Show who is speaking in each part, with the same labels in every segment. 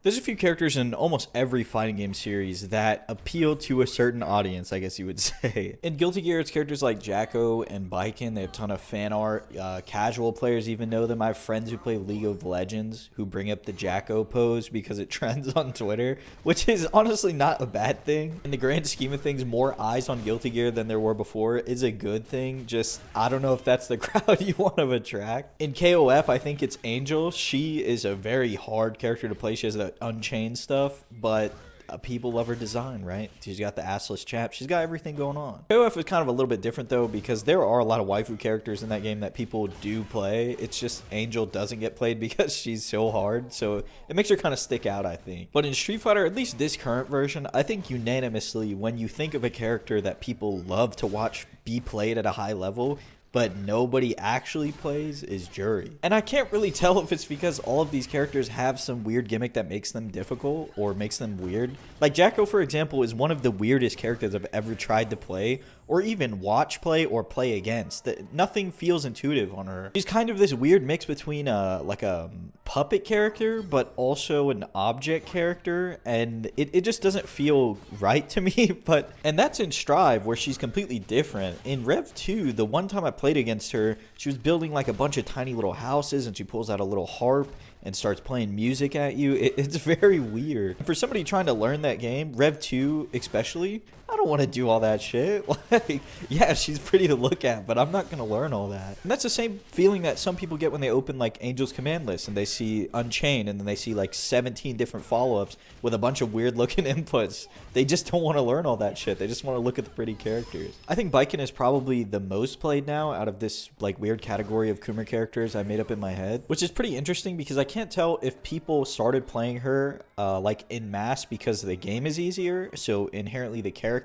Speaker 1: There's a few characters in almost every fighting game series that appeal to a certain audience, I guess you would say. In Guilty Gear, it's characters like Jacko and Baiken. They have a ton of fan art. Casual players even know them. I have friends who play League of Legends who bring up the Jacko pose because it trends on Twitter, which is honestly not a bad thing. In the grand scheme of things, more eyes on Guilty Gear than there were before is a good thing. Just, I don't know if that's the crowd you want to attract. In KOF, I think it's Angel. She is a very hard character to play. She has that Unchained stuff, but people love her design, right? She's got the assless chap. She's got everything going on. KOF is kind of a little bit different though, because there are a lot of waifu characters in that game that people do play. It's just Angel doesn't get played because she's so hard, so it makes her kind of stick out, I think. But in Street Fighter, at least this current version, I think unanimously when you think of a character that people love to watch be played at a high level but nobody actually plays, is Jury. And I can't really tell if it's because all of these characters have some weird gimmick that makes them difficult or makes them weird. Like Jacko, for example, is one of the weirdest characters I've ever tried to play or even watch play or play against. Nothing feels intuitive on her. She's kind of this weird mix between like a puppet character but also an object character, and it just doesn't feel right to me. And that's in Strive, where she's completely different. In Rev 2, the one time I played against her, she was building like a bunch of tiny little houses and she pulls out a little harp and starts playing music at you. It's very weird. For somebody trying to learn that game, Rev 2 especially, I don't want to do all that shit. Like, yeah, she's pretty to look at, but I'm not going to learn all that. And that's the same feeling that some people get when they open like Angel's Command List and they see Unchained and then they see like 17 different follow-ups with a bunch of weird looking inputs. They just don't want to learn all that shit. They just want to look at the pretty characters. I think Baiken is probably the most played now out of this like weird category of Kuma characters I made up in my head, which is pretty interesting because I can't tell if people started playing her like in mass because the game is easier, so inherently the character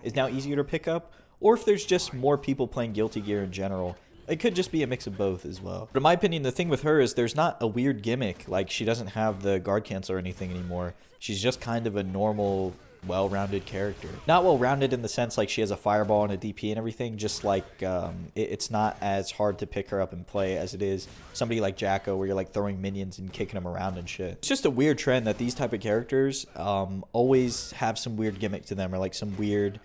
Speaker 1: is now easier to pick up, or if there's just more people playing Guilty Gear in general. It could just be a mix of both as well. But in my opinion, the thing with her is there's not a weird gimmick. Like, she doesn't have the guard cancel or anything anymore. She's just kind of a normal, well-rounded character. Not well-rounded in the sense like she has a fireball and a DP and everything, just like it's not as hard to pick her up and play as it is somebody like Jacko, where you're like throwing minions and kicking them around and shit. It's just a weird trend that these type of characters always have some weird gimmick to them, or like some weird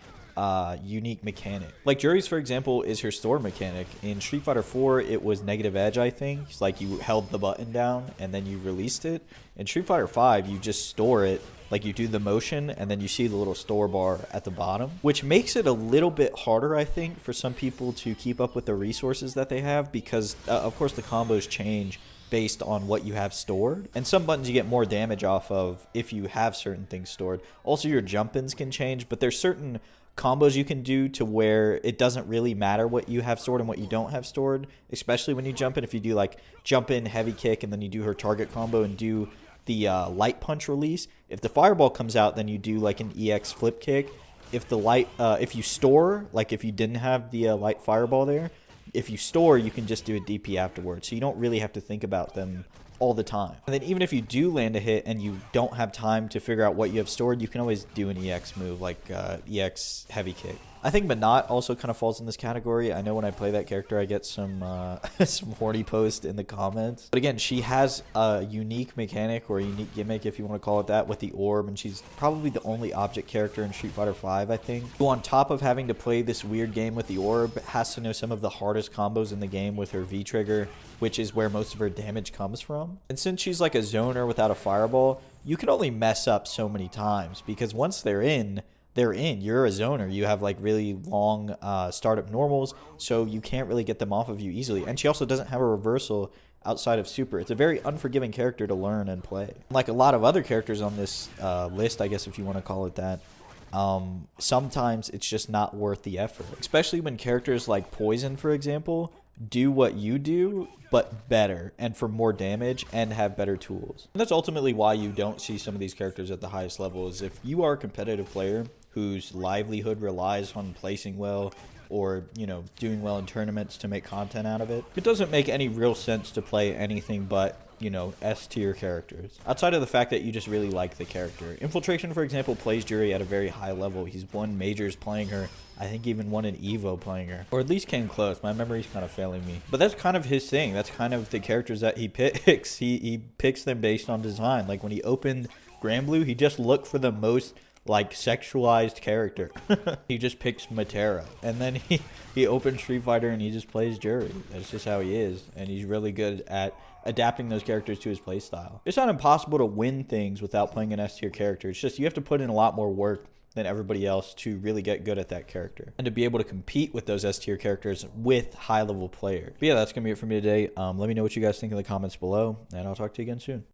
Speaker 1: unique mechanic. Like Jury's, for example, is her store mechanic. In Street Fighter 4, it was negative edge, I think. It's like you held the button down and then you released it. In Street Fighter 5, you just store it. Like, you do the motion and then you see the little store bar at the bottom, which makes it a little bit harder, I think, for some people to keep up with the resources that they have, because of course the combos change based on what you have stored, and some buttons you get more damage off of if you have certain things stored. Also, your jump-ins can change, but there's certain combos you can do to where it doesn't really matter what you have stored and what you don't have stored, especially when you jump in. If you do like jump in, heavy kick, and then you do her target combo and do the light punch release, if the fireball comes out, then you do like an EX flip kick. If the light if you store, like if you didn't have the light fireball there, if you store, you can just do a DP afterwards, so you don't really have to think about them all the time. And then even if you do land a hit and you don't have time to figure out what you have stored, you can always do an EX move, like EX heavy kick. I think Minot also kind of falls in this category. I know when I play that character, I get some some horny posts in the comments. But again, she has a unique mechanic, or a unique gimmick, if you want to call it that, with the orb, and she's probably the only object character in Street Fighter V, I think, who on top of having to play this weird game with the orb, has to know some of the hardest combos in the game with her V-trigger, which is where most of her damage comes from. And since she's like a zoner without a fireball, you can only mess up so many times, because once they're in, you're a zoner. You have like really long startup normals, so you can't really get them off of you easily. And she also doesn't have a reversal outside of super. It's a very unforgiving character to learn and play. Like a lot of other characters on this list, I guess if you want to call it that, sometimes it's just not worth the effort. Especially when characters like Poison, for example, do what you do, but better and for more damage and have better tools. And that's ultimately why you don't see some of these characters at the highest level, is if you are a competitive player whose livelihood relies on placing well or, you know, doing well in tournaments to make content out of it. It doesn't make any real sense to play anything but, you know, S tier characters. Outside of the fact that you just really like the character. Infiltration, for example, plays Jury at a very high level. He's won majors playing her. I think even won an Evo playing her. Or at least came close. My memory's kind of failing me. But that's kind of his thing. That's kind of the characters that he picks. He picks them based on design. Like when he opened Granblue, he just looked for the most like sexualized character. He just picks Matera. And then he opens Street Fighter and he just plays Jury. That's just how he is. And he's really good at adapting those characters to his playstyle. It's not impossible to win things without playing an S tier character. It's just you have to put in a lot more work than everybody else to really get good at that character and to be able to compete with those S tier characters with high level players. But yeah, that's gonna be it for me today. Let me know what you guys think in the comments below, and I'll talk to you again soon.